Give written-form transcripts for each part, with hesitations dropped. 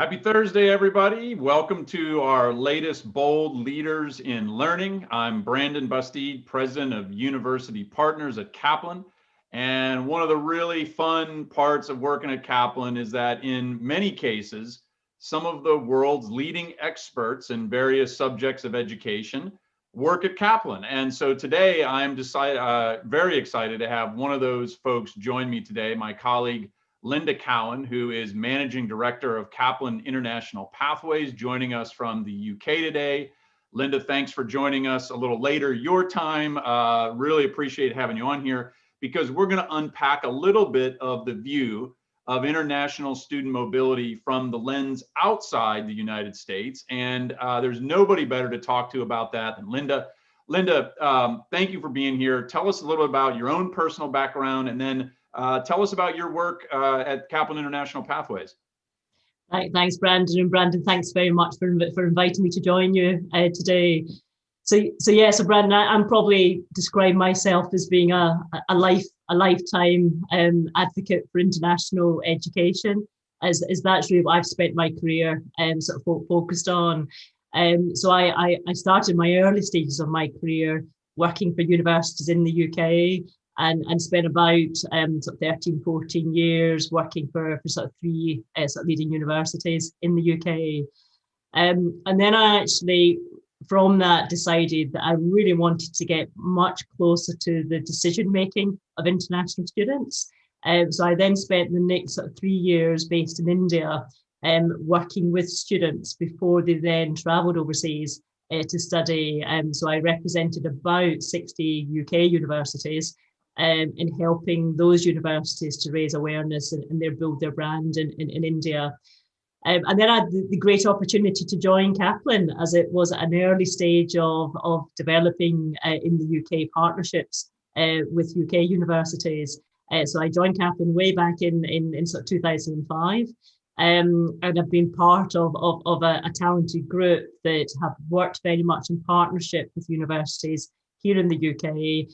Happy Thursday, everybody. Welcome to our latest Bold Leaders in Learning. I'm Brandon Busteed, President of University Partners at Kaplan. And one of the really fun parts of working at Kaplan is that in many cases, some of the world's leading experts in various subjects of education work at Kaplan. And so today I'm very excited to have one of those folks join me today, my colleague, Linda Cowan, who is Managing Director of Kaplan International Pathways, joining us from the UK today. Linda, thanks for joining us a little later your time. Really appreciate having you on here because we're going to unpack a little bit of the view of international student mobility from the lens outside the United States. And there's nobody better to talk to about that than Linda. Linda, thank you for being here. Tell us a little about your own personal background, and then tell us about your work at Kaplan International Pathways. Thanks, Brandon. And Brandon, thanks very much for inviting me to join you today. So Brandon, I'm probably describe myself as being a lifetime advocate for international education, as that's really what I've spent my career sort of focused on. So I started my early stages of my career working for universities in the UK. And spent about sort of 13, 14 years working for sort of three sort of leading universities in the UK. And then I actually, from that, decided that I really wanted to get much closer to the decision making of international students. So I then spent the next sort of 3 years based in India, working with students before they then travelled overseas to study. So I represented about 60 UK universities. In helping those universities to raise awareness and build their brand in India. And then I had the great opportunity to join Kaplan, as it was at an early stage of developing in the UK partnerships with UK universities. So I joined Kaplan way back in sort of 2005. And I've been part of a talented group that have worked very much in partnership with universities here in the UK,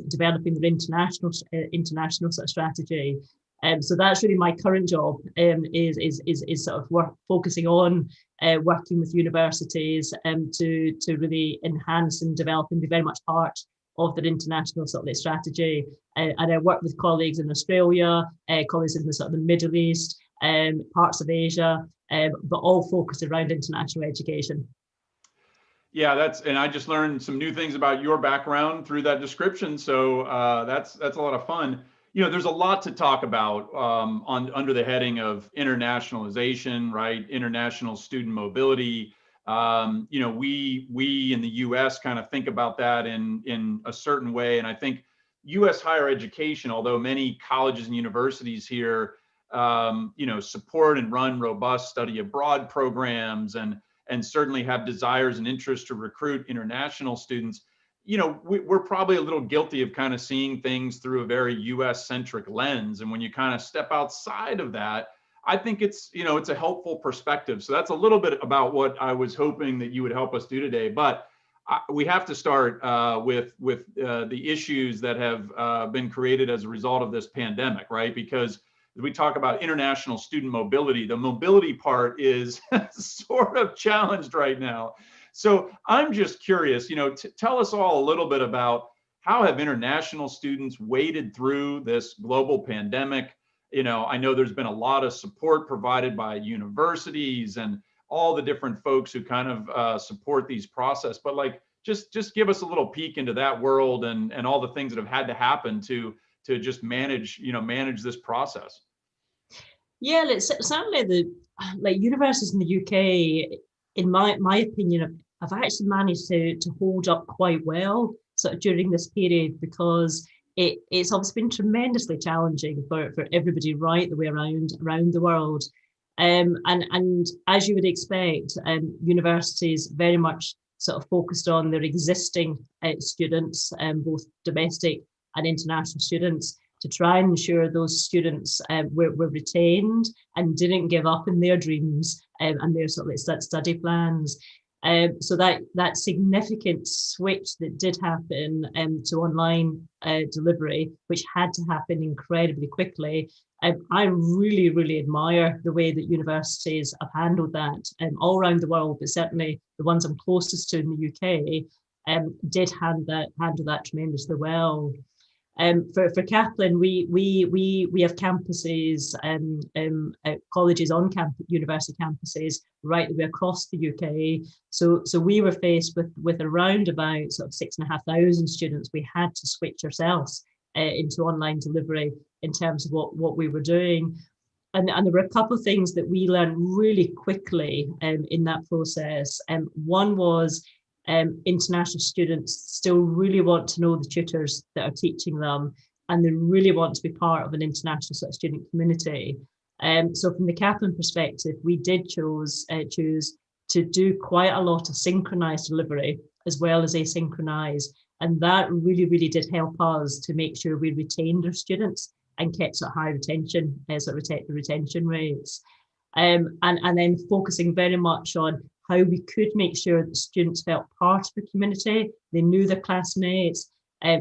developing their international sort of strategy. So that's really my current job, is sort of focusing on working with universities to really enhance and develop and be very much part of their international sort of strategy. And I work with colleagues in Australia, colleagues in the sort of the Middle East, parts of Asia, but all focused around international education. Yeah, and I just learned some new things about your background through that description. So that's a lot of fun. You know, there's a lot to talk about under the heading of internationalization, right? International student mobility. You know, we in the U.S. kind of think about that in a certain way, and I think U.S. higher education, although many colleges and universities here, you know, support and run robust study abroad programs and certainly have desires and interests to recruit international students, you know, we're probably a little guilty of kind of seeing things through a very US centric lens. And when you kind of step outside of that, I think it's, you know, it's a helpful perspective. So that's a little bit about what I was hoping that you would help us do today. But we have to start with the issues that have been created as a result of this pandemic, right? Because as we talk about international student mobility, the mobility part is sort of challenged right now. So I'm just curious, you know, tell us all a little bit about how have international students waded through this global pandemic? You know, I know there's been a lot of support provided by universities and all the different folks who kind of support these process, but like, just give us a little peek into that world and all the things that have had to happen to just manage this process. Yeah, certainly the universities in the UK, in my opinion, have actually managed to hold up quite well sort of during this period, because it's obviously been tremendously challenging for everybody right the way around the world. And as you would expect, universities very much sort of focused on their existing students, both domestic and international students, to try and ensure those students were retained and didn't give up in their dreams and their sort of study plans. So that significant switch that did happen to online delivery, which had to happen incredibly quickly, I really, really admire the way that universities have handled that all around the world, but certainly the ones I'm closest to in the UK did handle that tremendously well. For Kaplan, we have campuses, colleges on university campuses right the way across the UK. So we were faced with around about sort of 6,500 students. We had to switch ourselves into online delivery in terms of what we were doing. And there were a couple of things that we learned really quickly in that process. One was international students still really want to know the tutors that are teaching them, and they really want to be part of an international sort of student community. So from the Kaplan perspective, we did choose to do quite a lot of synchronized delivery as well as asynchronized. And that really, really did help us to make sure we retained our students and kept sort of high retention, retention rates. And then focusing very much on how we could make sure that students felt part of the community, they knew their classmates,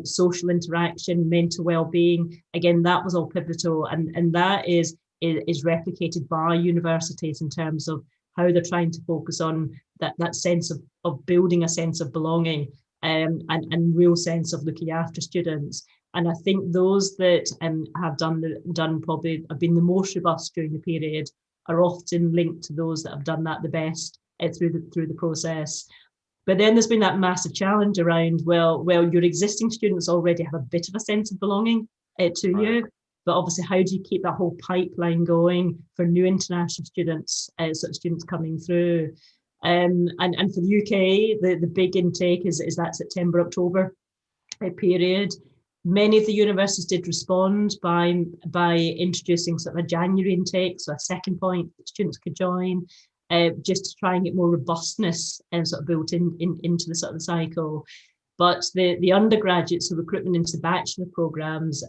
social interaction, mental well-being. Again, that was all pivotal, and that is replicated by universities in terms of how they're trying to focus on that sense of building a sense of belonging and real sense of looking after students. And I think those that have have been the most robust during the period are often linked to those that have done that the best through the process. But then there's been that massive challenge around, well, your existing students already have a bit of a sense of belonging to you, but obviously how do you keep that whole pipeline going for new international students, sort of students coming through? And for the UK, the big intake is that September, October period. Many of the universities did respond by introducing sort of a January intake, so a second point that students could join, just to try and get more robustness and sort of built into the sort of cycle. But the undergraduates, so recruitment into bachelor programs,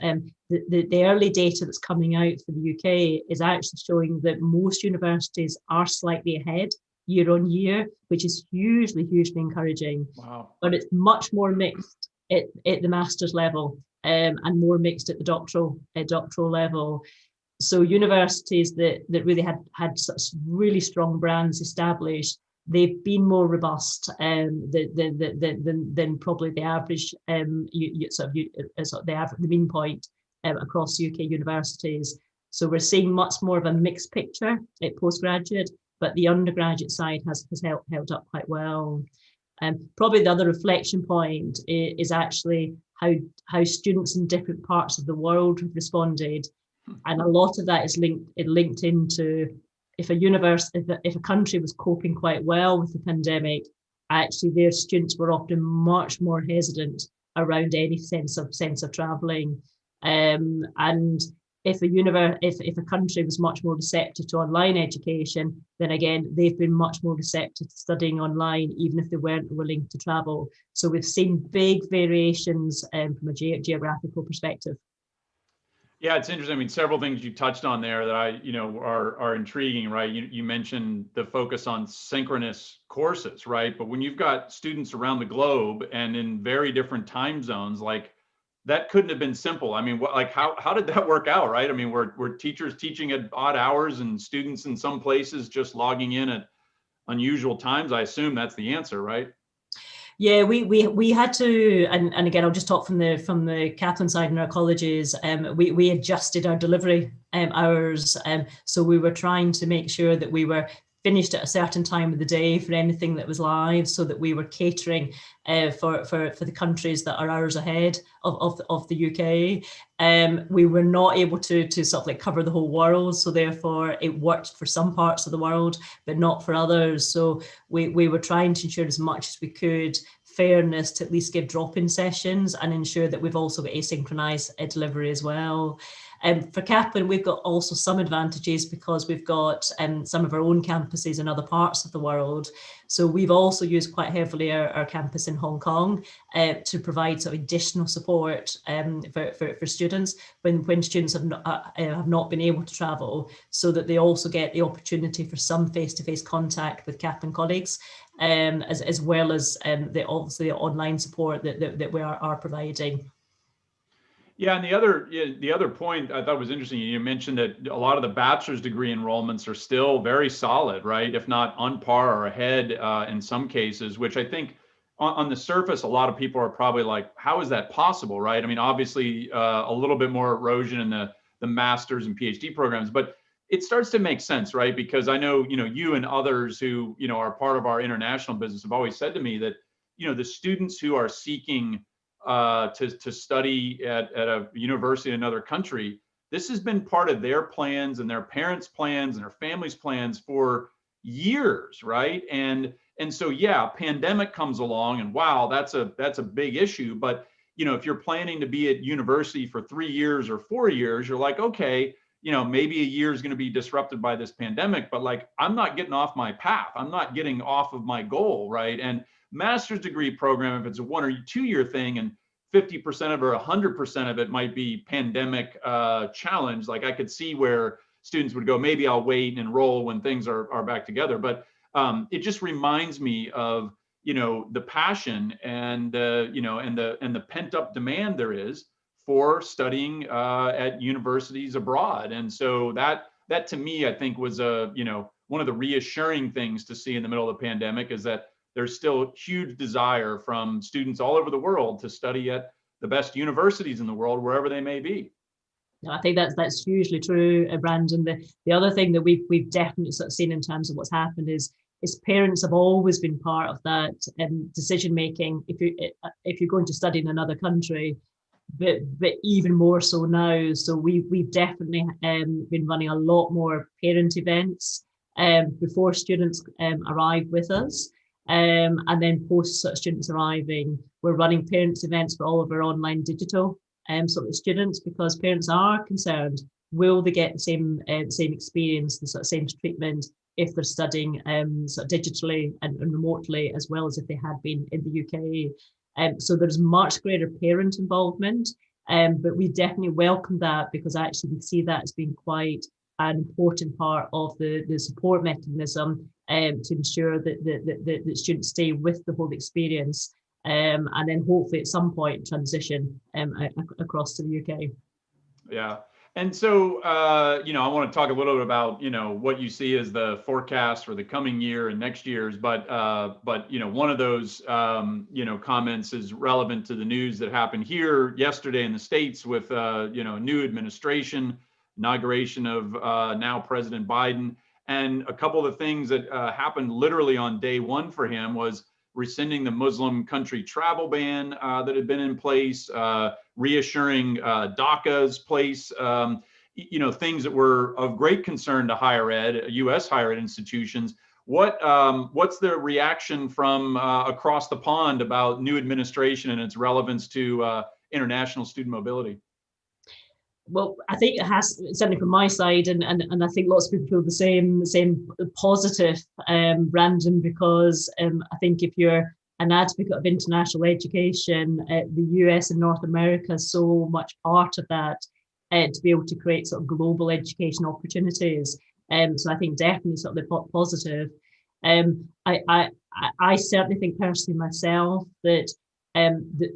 the early data that's coming out for the UK is actually showing that most universities are slightly ahead year on year, which is hugely encouraging. Wow. But it's much more mixed at the master's level and more mixed at the doctoral level. So universities that really had such really strong brands established, they've been more robust than probably the average, the mean point across UK universities. So we're seeing much more of a mixed picture at postgraduate, but the undergraduate side has held up quite well. Probably the other reflection point is actually how students in different parts of the world have responded. And a lot of that is linked into if a country was coping quite well with the pandemic, actually their students were often much more hesitant around any sense of traveling. And if a country was much more receptive to online education, then again, they've been much more receptive to studying online, even if they weren't willing to travel. So we've seen big variations from a geographical perspective. Yeah, it's interesting. I mean, several things you touched on there that are intriguing, right? You mentioned the focus on synchronous courses, right? But when you've got students around the globe and in very different time zones, like that couldn't have been simple. I mean, how did that work out, right? I mean, were teachers teaching at odd hours and students in some places just logging in at unusual times? I assume that's the answer, right? Yeah, we had to, and again, I'll just talk from the Kaplan side in our colleges. We adjusted our delivery hours, so we were trying to make sure that we were finished at a certain time of the day for anything that was live, so that we were catering for the countries that are hours ahead of the UK. We were not able to sort of like cover the whole world, so therefore it worked for some parts of the world, but not for others. So we were trying to ensure as much as we could fairness to at least give drop-in sessions and ensure that we've also got asynchronized delivery as well. For Kaplan, we've got also some advantages because we've got some of our own campuses in other parts of the world. So we've also used quite heavily our campus in Hong Kong to provide sort of additional support for students when students have not been able to travel, so that they also get the opportunity for some face-to-face contact with Kaplan colleagues as well as obviously the online support that we are providing. Yeah, and the other point I thought was interesting, you mentioned that a lot of the bachelor's degree enrollments are still very solid, right? If not on par or ahead in some cases, which I think on the surface, a lot of people are probably like, how is that possible, right? I mean, obviously a little bit more erosion in the master's and PhD programs, but it starts to make sense, right? Because I know, you and others who, are part of our international business have always said to me that, the students who are seeking to study at a university in another country, this has been part of their plans and their parents' plans and their families' plans for years, right? And so yeah, pandemic comes along and wow, that's a big issue. But if you're planning to be at university for 3 years or 4 years, you're like, okay, maybe a year is going to be disrupted by this pandemic, but like I'm not getting off my path. I'm not getting off of my goal, right? And master's degree program, if it's a 1 or 2 year thing and 50% of it or 100% of it might be pandemic challenge, like I could see where students would go, maybe I'll wait and enroll when things are back together. But it just reminds me of, the passion and, and the pent up demand there is for studying at universities abroad. And so that to me, I think was one of the reassuring things to see in the middle of the pandemic is that there's still huge desire from students all over the world to study at the best universities in the world, wherever they may be. No, I think that's hugely true, Brandon. The other thing that we've definitely sort of seen in terms of what's happened is parents have always been part of that decision making. If you're going to study in another country, but even more so now. So we've definitely been running a lot more parent events before students arrive with us. And then post students arriving, we're running parents events for all of our online digital sort of students, because parents are concerned, will they get the same experience, the sort of same treatment if they're studying sort of digitally and remotely, as well as if they had been in the UK. So there's much greater parent involvement, but we definitely welcome that, because actually we see that as being quite an important part of the support mechanism to ensure that students stay with the whole experience, and then hopefully at some point transition across to the UK. Yeah. And so, I want to talk a little bit about, what you see as the forecast for the coming year and next year's, but one of those, comments is relevant to the news that happened here yesterday in the States with, new administration, inauguration of now President Biden. And a couple of the things that happened literally on day one for him was rescinding the Muslim country travel ban that had been in place, reassuring DACA's place, things that were of great concern to higher ed, U.S. higher ed institutions. What's the reaction from across the pond about new administration and its relevance to international student mobility? Well, I think it has, certainly from my side, and I think lots of people feel the same positive, Brandon, because I think if you're an advocate of international education, the US and North America is so much part of that, to be able to create sort of global education opportunities. So I think definitely sort of the positive. I certainly think personally myself that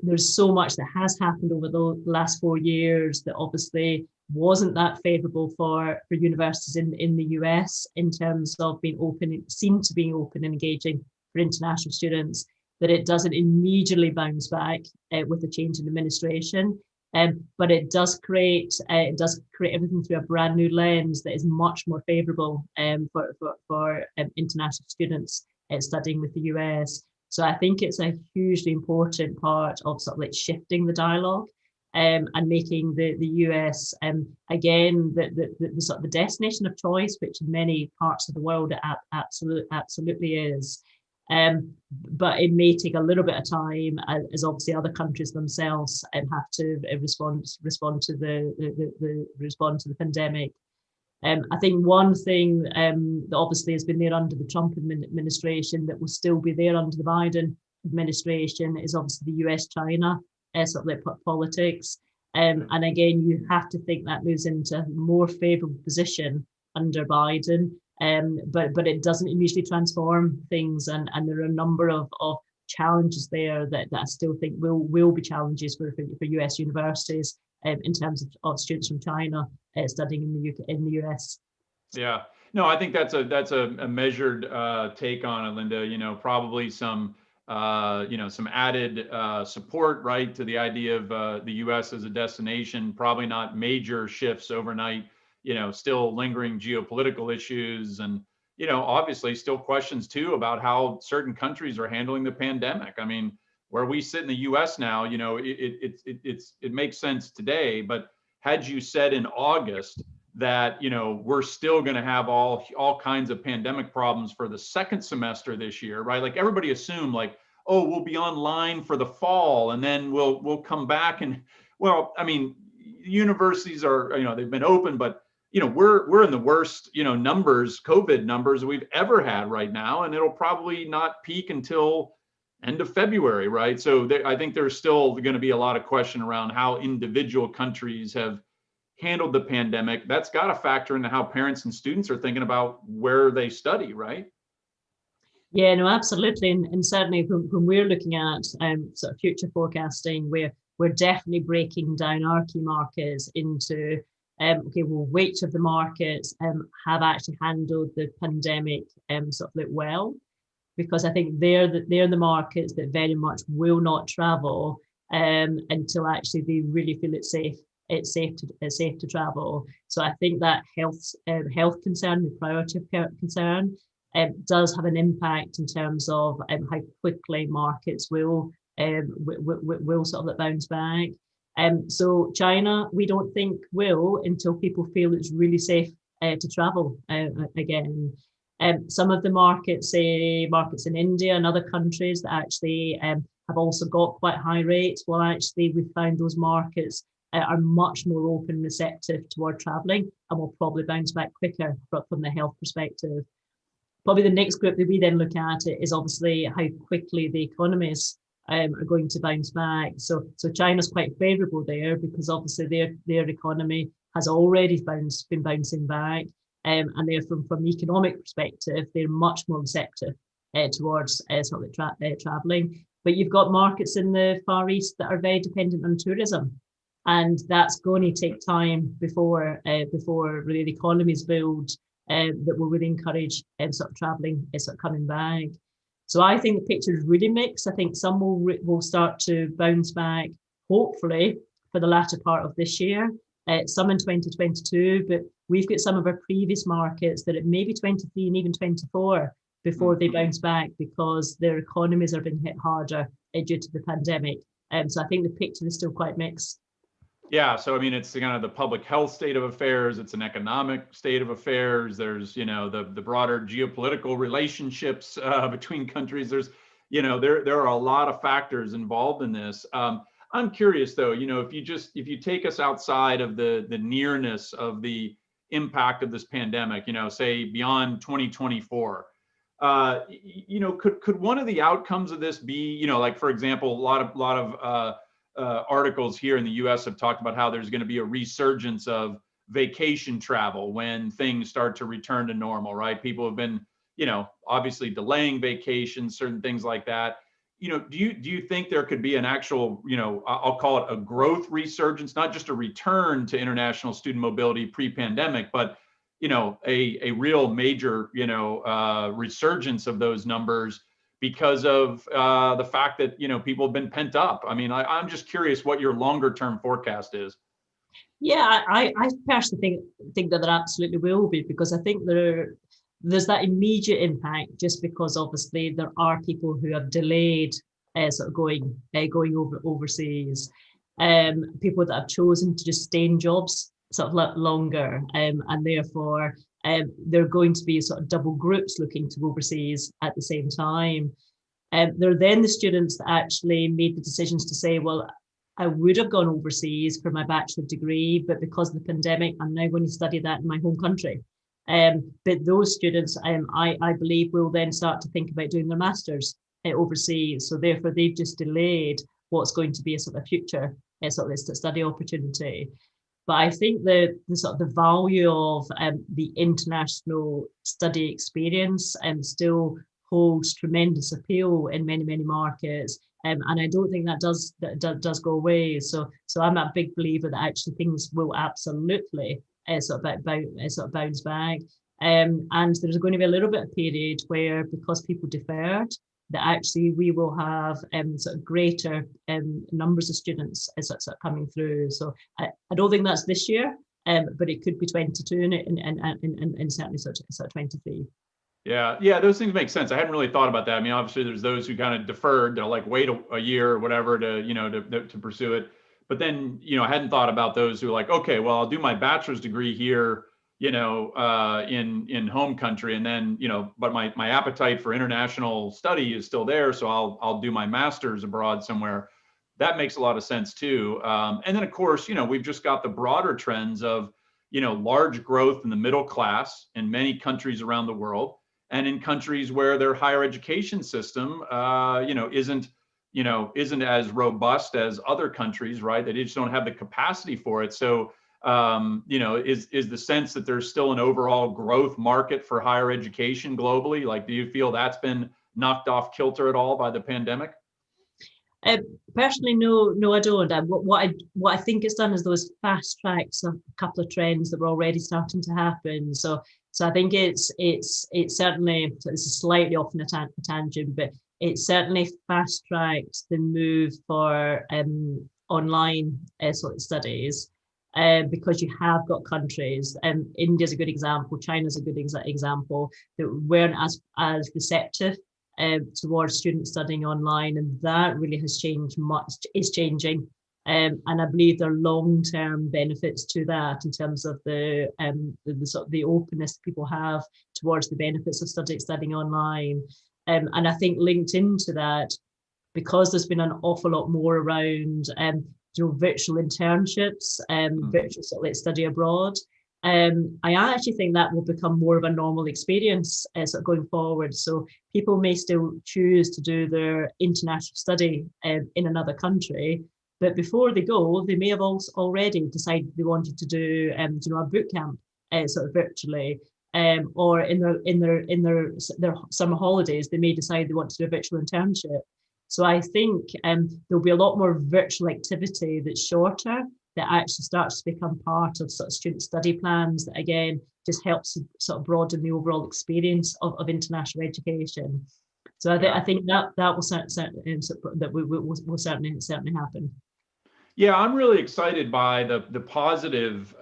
there's so much that has happened over the last 4 years that obviously wasn't that favourable for universities in the US in terms of being open, seem to be open and engaging for international students, that it doesn't immediately bounce back with the change in administration. But it does create everything through a brand new lens that is much more favourable for international students studying with the US. So I think it's a hugely important part of sort of like shifting the dialogue and making the US again the sort of the destination of choice, which in many parts of the world it absolutely is. But it may take a little bit of time, as obviously other countries themselves have to respond to the pandemic. I think one thing that obviously has been there under the Trump administration that will still be there under the Biden administration is obviously the US-China sort of like politics. And again, you have to think that moves into a more favourable position under Biden. but it doesn't immediately transform things, and there are a number of challenges there that I still think will be challenges for US universities in terms of students from China studying in the UK, in the US. Yeah, no, I think that's a measured take on it, Linda. Probably some some added support, right, to the idea of the U.S. as a destination. Probably not major shifts overnight. Still lingering geopolitical issues, and obviously still questions too about how certain countries are handling the pandemic. I mean, where we sit in the U.S. now, it makes sense today, but had you said in August that we're still going to have all kinds of pandemic problems for the second semester this year, right? Like everybody assumed, like, oh, we'll be online for the fall, and then we'll come back. And well, I mean, universities are they've been open, but we're in the worst numbers, COVID numbers we've ever had right now, and it'll probably not peak until end of February, right? So I think there's still going to be a lot of question around how individual countries have handled the pandemic. That's got to factor into how parents and students are thinking about where they study, right? Yeah, no, absolutely. And certainly when we're looking at sort of future forecasting, we're definitely breaking down our key markets into, okay, well, which of the markets have actually handled the pandemic sort of well? Because I think they're the markets that very much will not travel until actually they really feel it's safe to travel. So I think that health concern, the priority of concern, does have an impact in terms of how quickly markets will sort of bounce back. So China, we don't think will until people feel it's really safe to travel again. Some of the markets, say markets in India and other countries that actually have also got quite high rates, well, actually we found those markets are much more open and receptive toward traveling, and will probably bounce back quicker from the health perspective. Probably the next group that we then look at it is obviously how quickly the economies are going to bounce back. So China's quite favourable there, because obviously their economy has already been bouncing back, and they're from the economic perspective, they're much more receptive towards sort of travelling. But you've got markets in the Far East that are very dependent on tourism, and that's going to take time before really the economies build that will really encourage sort of travelling sort of coming back. So I think the picture is really mixed. I think some will start to bounce back, hopefully, for the latter part of this year, some in 2022, but we've got some of our previous markets that it may be 23 and even 24 before they bounce back, because their economies are being hit harder due to the pandemic. So I think the picture is still quite mixed. Yeah, so I mean, it's kind of the public health state of affairs. It's an economic state of affairs. There's, the broader geopolitical relationships between countries. There's, there are a lot of factors involved in this. I'm curious though, if you take us outside of the nearness of the impact of this pandemic, say beyond 2024, could one of the outcomes of this be, like for example, a lot of articles here in the US have talked about how there's going to be a resurgence of vacation travel when things start to return to normal, right? People have been, obviously delaying vacations, certain things like that. Do you think there could be an actual, I'll call it a growth resurgence, not just a return to international student mobility pre-pandemic, but, a real major, resurgence of those numbers because of the fact that people have been pent up? I mean, I'm just curious what your longer term forecast is. Yeah, I personally think that there absolutely will be, because I think there's that immediate impact, just because obviously there are people who have delayed sort of going overseas, people that have chosen to just stay in jobs sort of longer, and therefore there are going to be sort of double groups looking to go overseas at the same time. There are then the students that actually made the decisions to say, well, I would have gone overseas for my bachelor degree, but because of the pandemic, I'm now going to study that in my home country. But those students, I believe, will then start to think about doing their masters overseas. So therefore, they've just delayed what's going to be a sort of future sort of study opportunity. But I think the sort of the value of the international study experience still holds tremendous appeal in many markets. And I don't think that does go away. So I'm a big believer that actually things will absolutely sort of bounce back. And there's going to be a little bit of period where, because people deferred, that actually we will have sort of greater numbers of students sort of coming through. So I don't think that's this year, but it could be 22 and certainly sort of 23. Yeah, those things make sense. I hadn't really thought about that. I mean, obviously, there's those who kind of deferred, they'll like wait a year or whatever to pursue it. But then, I hadn't thought about those who are like, okay, well, I'll do my bachelor's degree here, in home country, and then, but my appetite for international study is still there, so I'll do my master's abroad somewhere. That makes a lot of sense too. And then, of course, we've just got the broader trends of, large growth in the middle class in many countries around the world. And in countries where their higher education system, isn't as robust as other countries, right? They just don't have the capacity for it. So, is the sense that there's still an overall growth market for higher education globally? Like, do you feel that's been knocked off kilter at all by the pandemic? Personally, no, I don't. What I think it's done is those fast tracks a couple of trends that were already starting to happen. So I think it's certainly, so this is slightly off on a tangent, but it certainly fast tracks the move for online sort of studies, because you have got countries, India's a good example, China's a good example, that weren't as receptive towards students studying online, and that really has changed much, is changing. And I believe there are long-term benefits to that in terms of the sort of the openness people have towards the benefits of studying online. And I think linked into that, because there's been an awful lot more around virtual internships, virtual sort of study abroad. I actually think that will become more of a normal experience sort of going forward. So people may still choose to do their international study in another country, but before they go, they may have also already decided they wanted to do a boot camp sort of virtually, or in their summer holidays, they may decide they want to do a virtual internship. So I think there'll be a lot more virtual activity that's shorter, that actually starts to become part of sort of student study plans, that again just helps sort of broaden the overall experience of international education. So I think that will certainly happen. Yeah, I'm really excited by the positive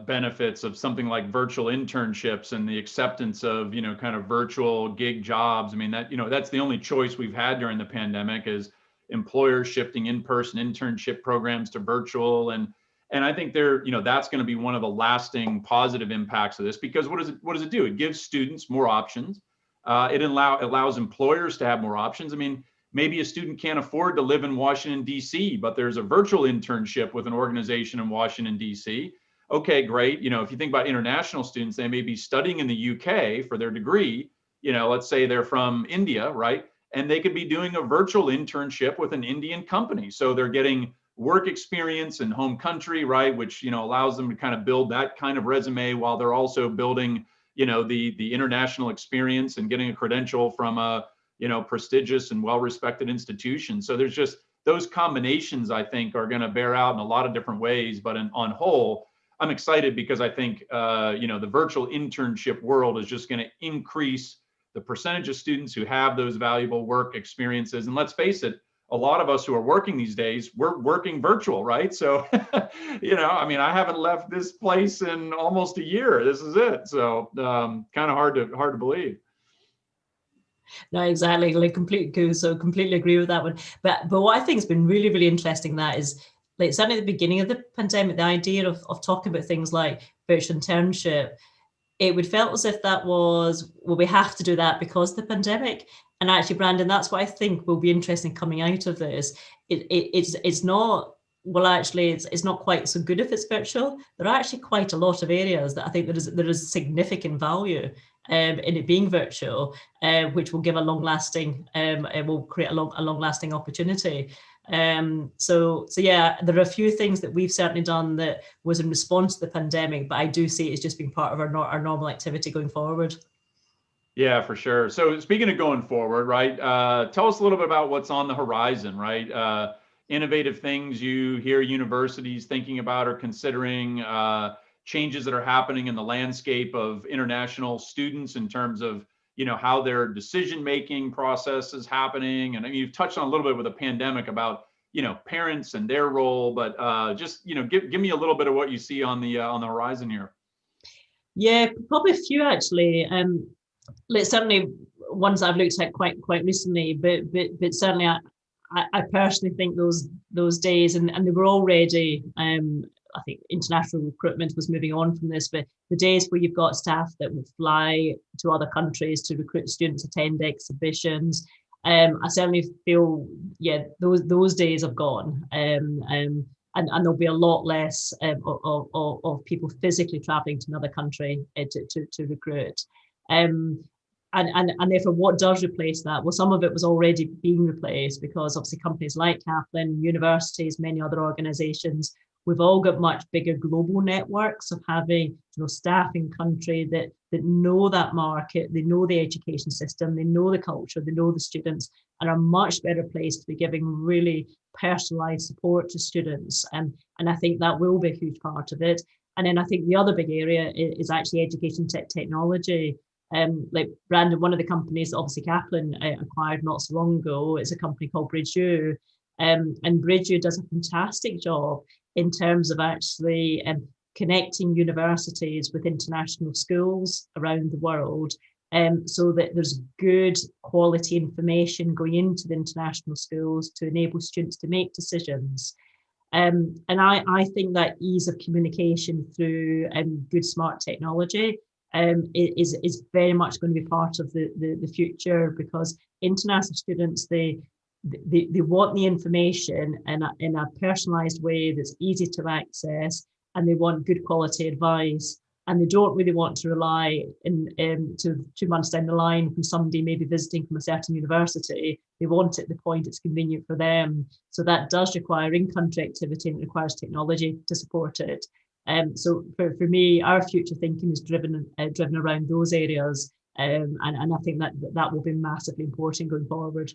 benefits of something like virtual internships and the acceptance of, kind of virtual gig jobs. I mean, that's the only choice we've had during the pandemic, is employers shifting in-person internship programs to virtual. And I think that's going to be one of the lasting positive impacts of this, because what does it do? It gives students more options. It allows employers to have more options. I mean, maybe a student can't afford to live in Washington, D.C., but there's a virtual internship with an organization in Washington, D.C. Okay, great. If you think about international students, they may be studying in the UK for their degree. Let's say they're from India, right? And they could be doing a virtual internship with an Indian company. So they're getting work experience in home country, right? Which, allows them to kind of build that kind of resume while they're also building, the international experience and getting a credential from a, prestigious and well-respected institution. So there's just those combinations, I think, are going to bear out in a lot of different ways. But on whole, I'm excited because I think, the virtual internship world is just going to increase the percentage of students who have those valuable work experiences. And let's face it, a lot of us who are working these days, we're working virtual, right? So, I mean, I haven't left this place in almost a year. This is it. So kind of hard to believe. No, exactly. Like completely agree with that one. But what I think has been really, really interesting, that is, like, certainly at the beginning of the pandemic, the idea of talking about things like virtual internship, it would felt as if that was, well, we have to do that because of the pandemic. And actually, Brandon, that's what I think will be interesting coming out of this. It's not, well, actually, it's not quite so good if it's virtual. There are actually quite a lot of areas that I think there is significant value in it being virtual, which will give a long-lasting, it will create a long-lasting opportunity. So yeah, there are a few things that we've certainly done that was in response to the pandemic, but I do see it as just being part of our normal activity going forward. Yeah, for sure. So speaking of going forward, right? Tell us a little bit about what's on the horizon, right? Innovative things you hear universities thinking about or considering, changes that are happening in the landscape of international students in terms of, how their decision-making process is happening. And I mean, you've touched on a little bit with the pandemic about, parents and their role, but just, give me a little bit of what you see on the horizon here. Yeah, probably a few actually. Certainly ones I've looked at quite recently, but certainly I personally think those days, and they were already. I think international recruitment was moving on from this, but the days where you've got staff that would fly to other countries to recruit students, attend exhibitions, I certainly feel, yeah, those days have gone. And there'll be a lot less of people physically traveling to another country to recruit. And therefore, what does replace that? Well, some of it was already being replaced because obviously companies like Kaplan, universities, many other organizations, we've all got much bigger global networks of having staff in country that know that market, they know the education system, they know the culture, they know the students, and are much better placed to be giving really personalized support to students. And I think that will be a huge part of it. And then I think the other big area is actually education technology. Like Brandon, one of the companies that obviously Kaplan acquired not so long ago is a company called BridgeU. And BridgeU does a fantastic job in terms of actually connecting universities with international schools around the world, so that there's good quality information going into the international schools to enable students to make decisions. And I think that ease of communication through good smart technology is very much going to be part of the future, because international students, they want the information in a personalized way that's easy to access, and they want good quality advice, and they don't really want to rely to 2 months down the line when somebody may be visiting from a certain university. They want it at the point it's convenient for them. So that does require in-country activity, and it requires technology to support it. So for me, our future thinking is driven around those areas, and I think that will be massively important going forward.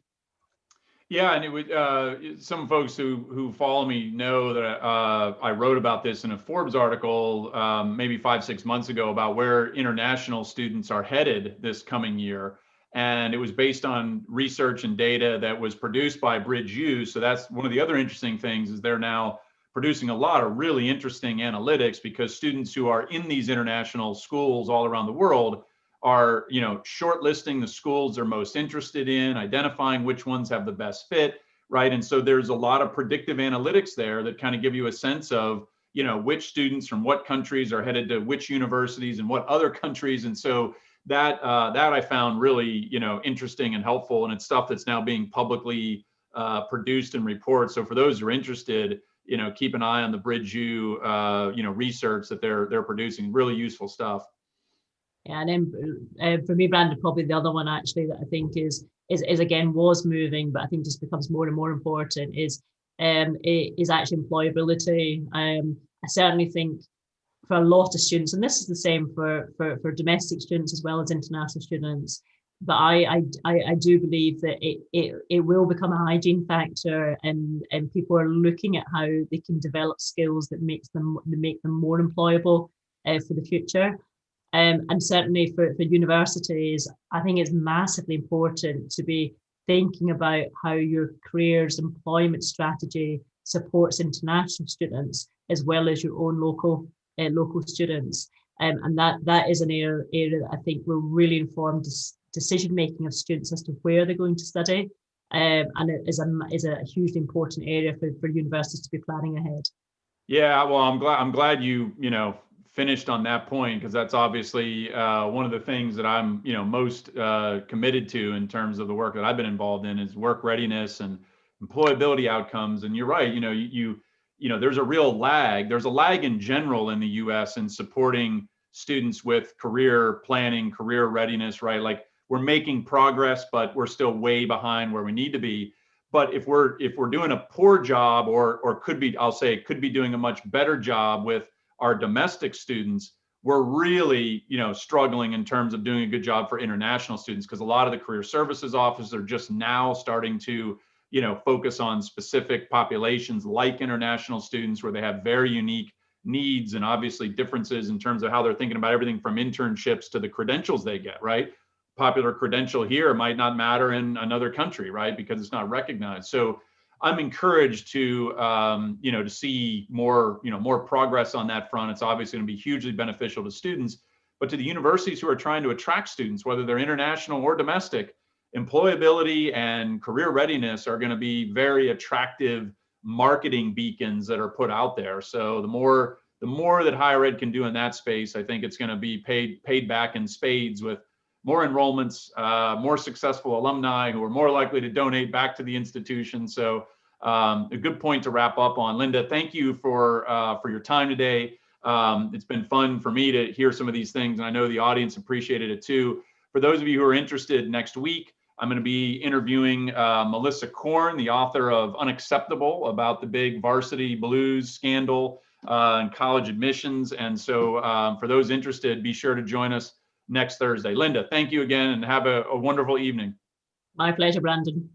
Yeah, and it would. Some folks who follow me know that I wrote about this in a Forbes article maybe 5-6 months ago about where international students are headed this coming year, and it was based on research and data that was produced by BridgeU. So that's one of the other interesting things, is they're now producing a lot of really interesting analytics, because students who are in these international schools all around the world are, shortlisting the schools they're most interested in, identifying which ones have the best fit, right? And so there's a lot of predictive analytics there that kind of give you a sense of, which students from what countries are headed to which universities and what other countries. And so that I found really, interesting and helpful, and it's stuff that's now being publicly produced and reported. So for those who are interested, keep an eye on the BridgeU, research that they're producing. Really useful stuff. Yeah, and then for me, Brandon, probably the other one actually that I think is again was moving, but I think just becomes more and more important is actually employability. I certainly think for a lot of students, and this is the same for domestic students as well as international students, but I do believe that it will become a hygiene factor, and people are looking at how they can develop skills that make them more employable for the future. And certainly for universities, I think it's massively important to be thinking about how your careers employment strategy supports international students as well as your own local students. And that is an area that I think will really inform decision making of students as to where they're going to study. And it is a hugely important area for universities to be planning ahead. Yeah, well, I'm glad you finished on that point, because that's obviously one of the things that I'm most committed to in terms of the work that I've been involved in, is work readiness and employability outcomes. And you're right, there's a real lag. There's a lag in general in the U.S. in supporting students with career planning, career readiness, right? Like, we're making progress, but we're still way behind where we need to be. But if we're doing a poor job, or could be, I'll say, could be doing a much better job with our domestic students, we're really, struggling in terms of doing a good job for international students, because a lot of the career services offices are just now starting to, focus on specific populations like international students, where they have very unique needs and obviously differences in terms of how they're thinking about everything from internships to the credentials they get, right? Popular credential here might not matter in another country, right? Because it's not recognized. So I'm encouraged to, to see more, more progress on that front. It's obviously going to be hugely beneficial to students, but to the universities who are trying to attract students, whether they're international or domestic, employability and career readiness are going to be very attractive marketing beacons that are put out there. So the more that higher ed can do in that space, I think it's going to be paid back in spades with more enrollments, more successful alumni who are more likely to donate back to the institution. So a good point to wrap up on. Linda, thank you for your time today. It's been fun for me to hear some of these things, and I know the audience appreciated it too. For those of you who are interested, next week, I'm going to be interviewing Melissa Korn, the author of Unacceptable, about the big varsity blues scandal and college admissions. And so for those interested, be sure to join us next Thursday. Linda, thank you again, and have a wonderful evening. My pleasure, Brandon.